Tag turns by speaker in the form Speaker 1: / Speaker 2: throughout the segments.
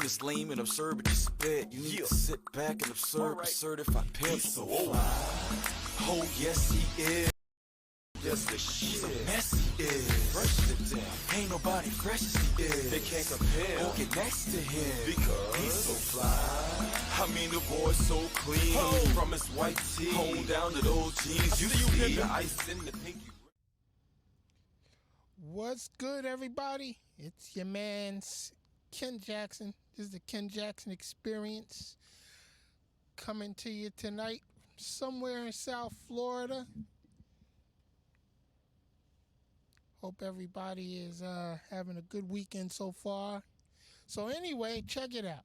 Speaker 1: is lame and absurd, but you spit. You need to sit back and observe. A certified pimp, so fly. Oh yes he is. Yes, the shit. So messy is fresh to death. Ain't nobody fresh as he is. They can't compare or get next to him because he's so fly. I mean the boy's so clean. From his white tee home down to those jeans. You see the ice in the pinky.
Speaker 2: What's good, everybody? It's your man Ken Jackson. This is the Ken Jackson Experience coming to you tonight somewhere in South Florida. Hope everybody is having a good weekend so far. So anyway, check it out.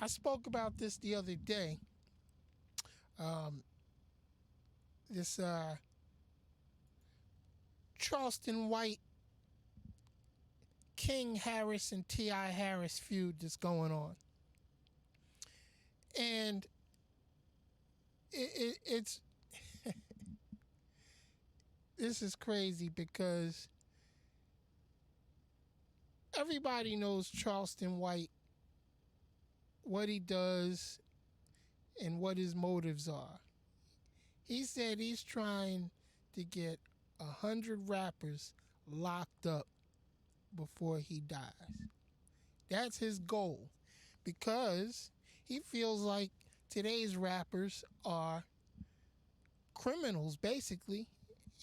Speaker 2: I spoke about this the other day. This Charleston White, King Harris and T.I. Harris feud that's going on. And it's this is crazy because everybody knows Charleston White, what he does and what his motives are. He said he's trying to get 100 rappers locked up before he dies. That's his goal because he feels like today's rappers are criminals, basically,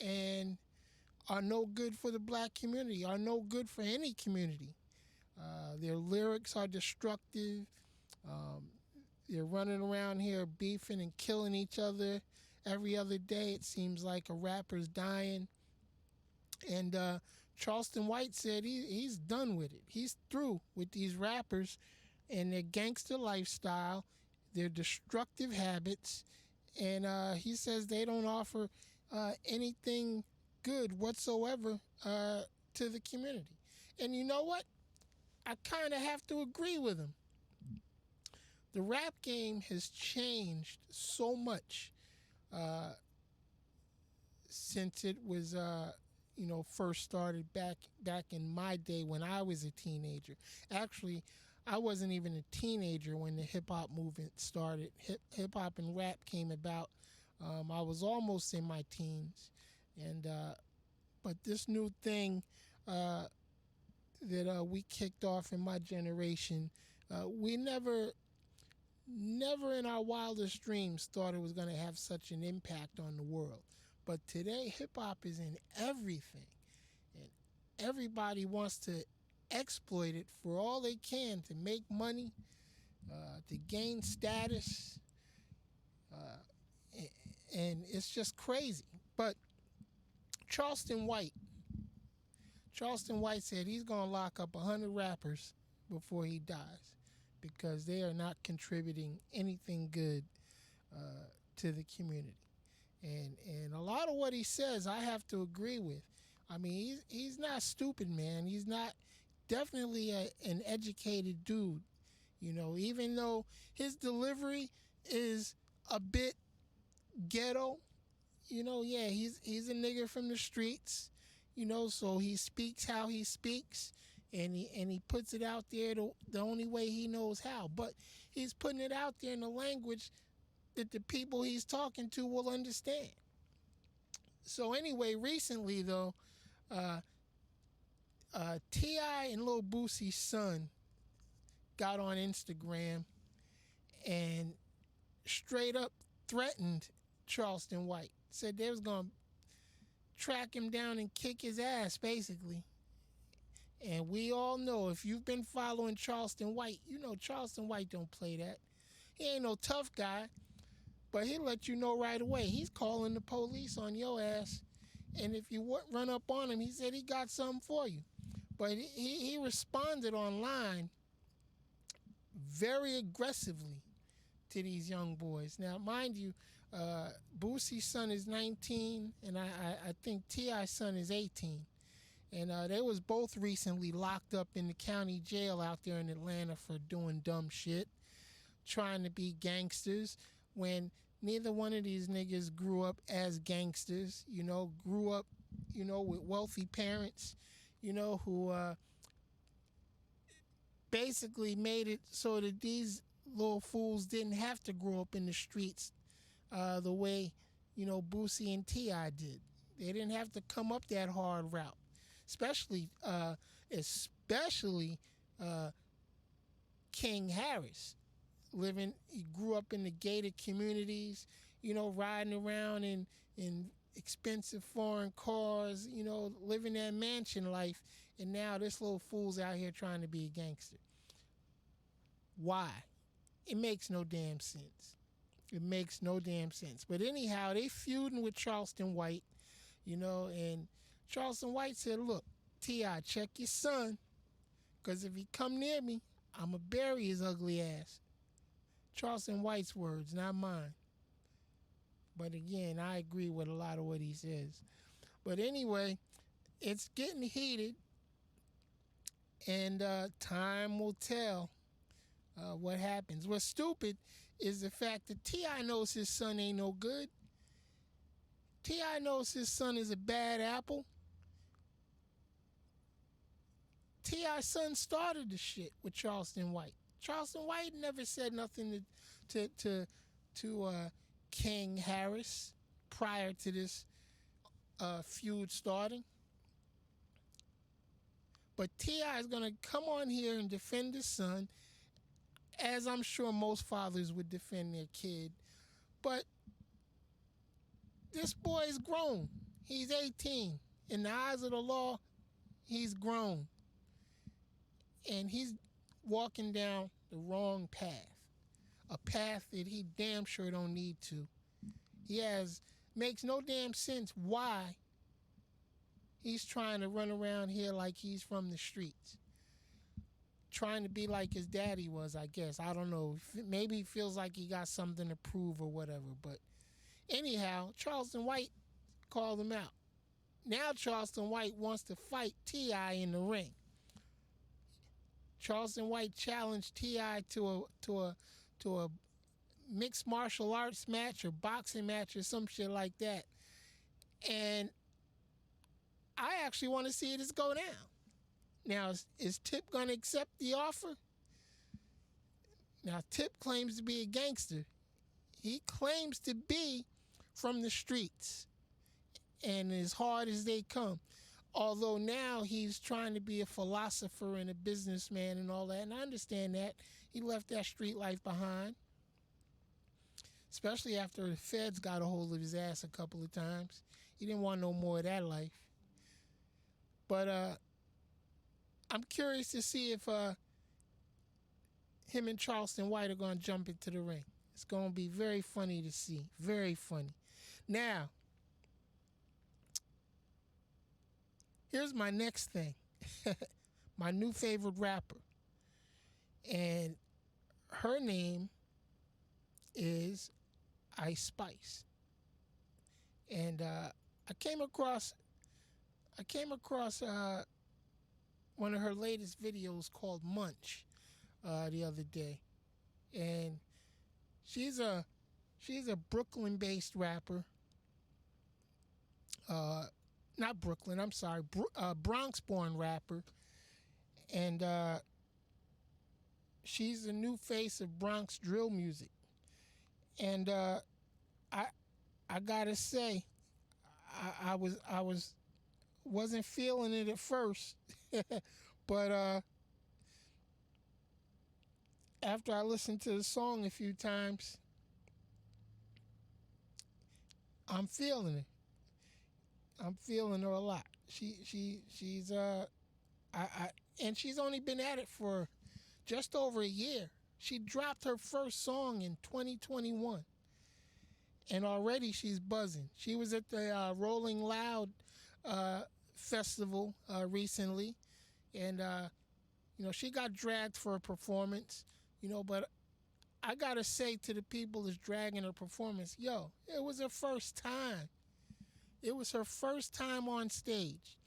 Speaker 2: and are no good for the black community, are no good for any community. Their lyrics are destructive. They're running around here beefing and killing each other. Every other day it seems like a rapper's dying. And Charleston White said he's done with it. He's through with these rappers and their gangster lifestyle, their destructive habits, and he says they don't offer anything good whatsoever to the community. And you know what? I kind of have to agree with him. The rap game has changed so much since it was first started back in my day when I was a teenager. Actually, I wasn't even a teenager when the hip-hop movement started. Hip-hop and rap came about. I was almost in my teens. And but this new thing that we kicked off in my generation, we never in our wildest dreams thought it was going to have such an impact on the world. But today, hip-hop is in everything. And everybody wants to exploit it for all they can to make money, to gain status. And it's just crazy. But Charleston White said he's going to lock up 100 rappers before he dies because they are not contributing anything good to the community. And a lot of what he says, I have to agree with. I mean, he's not stupid, man. He's not definitely an educated dude. You know, even though his delivery is a bit ghetto, yeah, he's a nigga from the streets, so he speaks how he speaks, and he puts it out there the only way he knows how. But he's putting it out there in a language that the people he's talking to will understand. So anyway, recently though, T.I. and Lil Boosie's son got on Instagram and straight up threatened Charleston White. Said they was going to track him down and kick his ass, basically. And we all know, if you've been following Charleston White, you know Charleston White don't play that. He ain't no tough guy, but he'll let you know right away. He's calling the police on your ass. And if you run up on him, he said he got something for you. But he responded online very aggressively to these young boys. Now, mind you, Boosie's son is 19, and I think T.I.'s son is 18. And they was both recently locked up in the county jail out there in Atlanta for doing dumb shit, trying to be gangsters, when neither one of these niggas grew up as gangsters, grew up, with wealthy parents, who basically made it so that these little fools didn't have to grow up in the streets the way, Boosie and T.I. did. They didn't have to come up that hard route, especially King Harris. He grew up in the gated communities, riding around in expensive foreign cars, living that mansion life, and now this little fool's out here trying to be a gangster. Why? It makes no damn sense. It makes no damn sense. But anyhow, they feuding with Charleston White, and Charleston White said, look, T.I., check your son, because if he come near me, I'm going to bury his ugly ass. Charleston White's words, not mine. But again, I agree with a lot of what he says. But anyway, it's getting heated, and time will tell what happens. What's stupid is the fact that T.I. knows his son ain't no good. T.I. knows his son is a bad apple. T.I.'s son started the shit with Charleston White. Charleston White never said nothing to King Harris prior to this feud starting. But T.I. is going to come on here and defend his son, as I'm sure most fathers would defend their kid. But this boy is grown. He's 18. In the eyes of the law, he's grown. And he's walking down the wrong path. A path that he damn sure don't need to. Makes no damn sense why he's trying to run around here like he's from the streets. Trying to be like his daddy was, I guess. I don't know. Maybe he feels like he got something to prove or whatever. But anyhow, Charleston White called him out. Now Charleston White wants to fight T.I. in the ring. Charleston White challenged T.I. to a mixed martial arts match or boxing match or some shit like that. And I actually want to see this go down. Now, is Tip going to accept the offer? Now, Tip claims to be a gangster. He claims to be from the streets and as hard as they come. Although now he's trying to be a philosopher and a businessman and all that, and I understand that. He left that street life behind, especially after the feds got a hold of his ass a couple of times. He didn't want no more of that life. But I'm curious to see if him and Charleston White are going to jump into the ring. It's going to be very funny to see. Very funny. Now, here's my next thing. My new favorite rapper. And her name is Ice Spice. And I came across one of her latest videos called Munch the other day. And she's a Brooklyn-based rapper. Not Brooklyn, I'm sorry, Bronx-born rapper. And she's the new face of Bronx Drill music. And I gotta say, I wasn't feeling it at first, but after I listened to the song a few times, I'm feeling it. I'm feeling her a lot. She's and she's only been at it for just over a year. She dropped her first song in 2021, and already she's buzzing. She was at the Rolling Loud festival recently, and she got dragged for a performance. But I gotta say to the people that's dragging her performance, it was her first time. It was her first time on stage.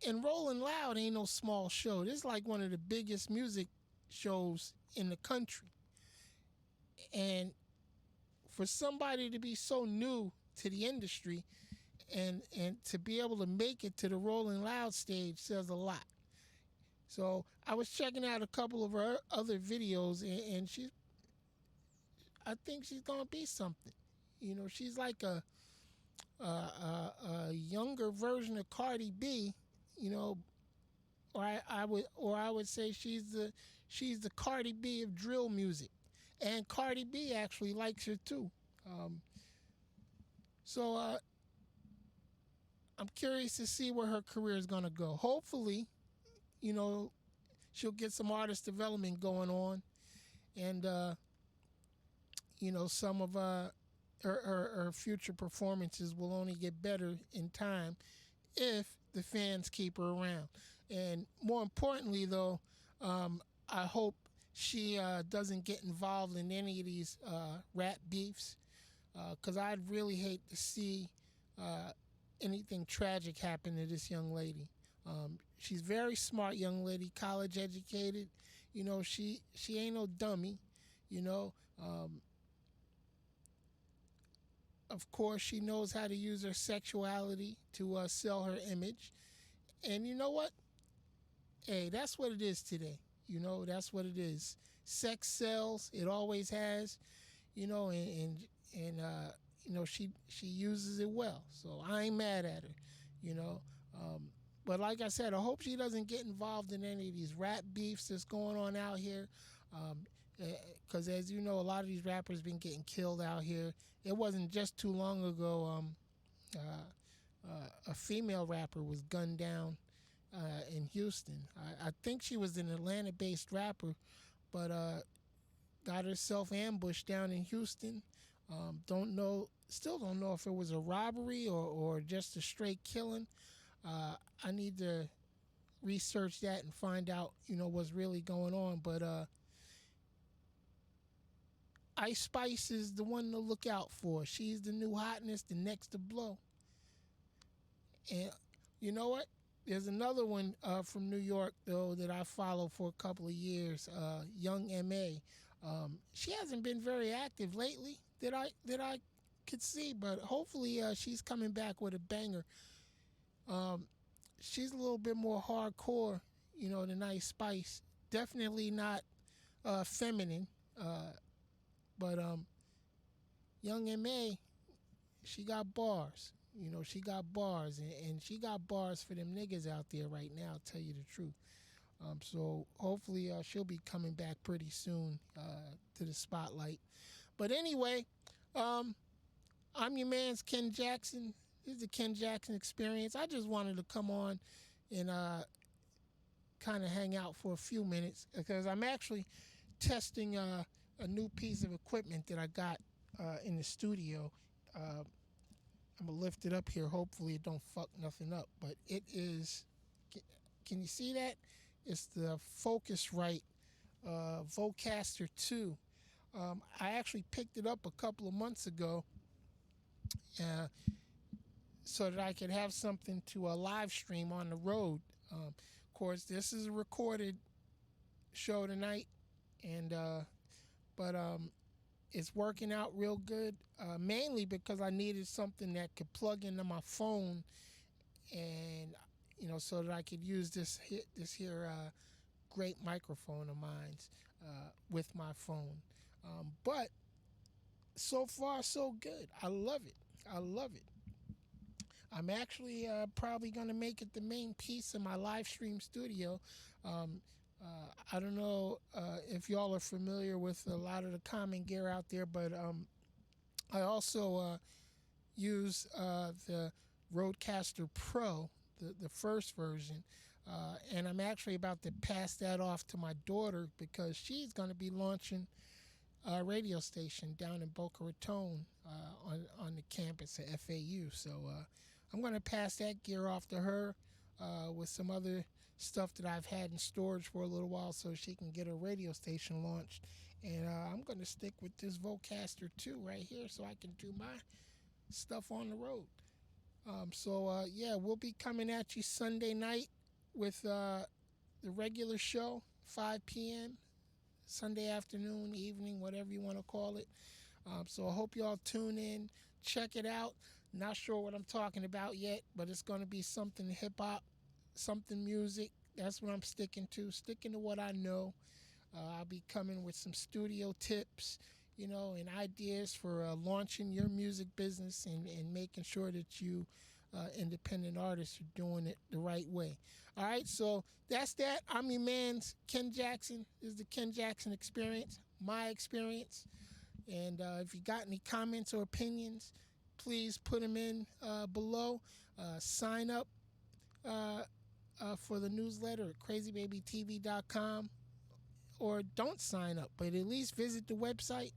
Speaker 2: And Rolling Loud ain't no small show. This is like one of the biggest music shows in the country. And for somebody to be so new to the industry and to be able to make it to the Rolling Loud stage says a lot. So I was checking out a couple of her other videos, and I think she's gonna be something. She's like a younger version of Cardi B. You know, or I would say she's the Cardi B of drill music, and Cardi B actually likes her too. Um, so I'm curious to see where her career is gonna go. Hopefully, you know, she'll get some artist development going on, and some of her future performances will only get better in time if the fans keep her around. And more importantly, though, I hope she doesn't get involved in any of these rap beefs, because I'd really hate to see uh, anything tragic happen to this young lady. She's a very smart young lady, college educated. She ain't no dummy. You know, um, of course, she knows how to use her sexuality to sell her image. And you know what? Hey, that's what it is today. That's what it is. Sex sells. It always has. And she uses it well. So I ain't mad at her. You know. But like I said, I hope she doesn't get involved in any of these rap beefs that's going on out here. Because as you know, a lot of these rappers been getting killed out here. It wasn't just too long ago. A female rapper was gunned down in Houston. I think she was an Atlanta-based rapper, but got herself ambushed down in Houston. Still don't know if it was a robbery or just a straight killing. I need to research that and find out, what's really going on. But Ice Spice is the one to look out for. She's the new hotness, the next to blow. And you know what? There's another one from New York though that I followed for a couple of years. Young M.A. She hasn't been very active lately that I could see, but hopefully she's coming back with a banger. She's a little bit more hardcore, than Ice Spice. Definitely not feminine, but Young M.A. she got bars. She got bars, and she got bars for them niggas out there right now, I'll tell you the truth. So hopefully she'll be coming back pretty soon to the spotlight. But anyway, I'm your man's Ken Jackson. This is the Ken Jackson Experience. I just wanted to come on and kind of hang out for a few minutes because I'm actually testing a new piece of equipment that I got in the studio. I'm gonna lift it up here. Hopefully it don't fuck nothing up. But it is. Can you see that? It's the Focusrite Vocaster 2. I actually picked it up a couple of months ago, so that I could have something to live stream on the road. Of course, this is a recorded show tonight, and but it's working out real good. Mainly because I needed something that could plug into my phone, and so that I could use this here great microphone of mine with my phone. But so far so good. I love it. I love it. I'm actually probably going to make it the main piece of my live stream studio. I don't know if y'all are familiar with a lot of the common gear out there, but I also use the Rodecaster Pro, the first version, and I'm actually about to pass that off to my daughter because she's going to be launching a radio station down in Boca Raton on the campus at FAU. So I'm going to pass that gear off to her with some other stuff that I've had in storage for a little while so she can get her radio station launched. And I'm going to stick with this Vocaster 2 right here so I can do my stuff on the road. Yeah, we'll be coming at you Sunday night with the regular show, 5 p.m., Sunday afternoon, evening, whatever you want to call it. So I hope y'all tune in, check it out. Not sure what I'm talking about yet, but it's going to be something hip-hop, something music That's what I'm sticking to what I know. I'll be coming with some studio tips, and ideas for launching your music business and making sure that you independent artists are doing it the right way. All right, so that's that. I'm your man's Ken Jackson. This is the Ken Jackson Experience, my experience. And if you got any comments or opinions, please put them in below. Sign up for the newsletter at crazybabytv.com, or don't sign up, but at least visit the website.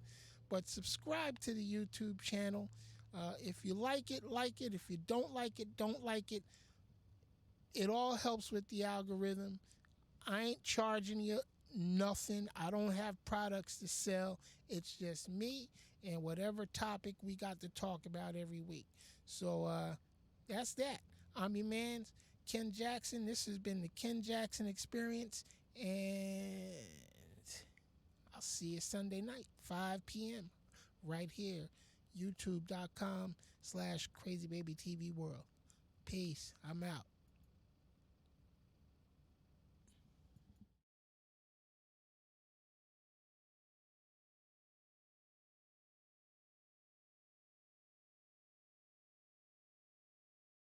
Speaker 2: But subscribe to the YouTube channel. If you like it, like it. If you don't like it, don't like it. It all helps with the algorithm. I ain't charging you nothing. I don't have products to sell. It's just me and whatever topic we got to talk about every week. So that's that. I'm your man, Ken Jackson. This has been the Ken Jackson Experience, and I'll see you Sunday night, 5 p.m. right here, youtube.com/crazybabytvworld. Peace. I'm out.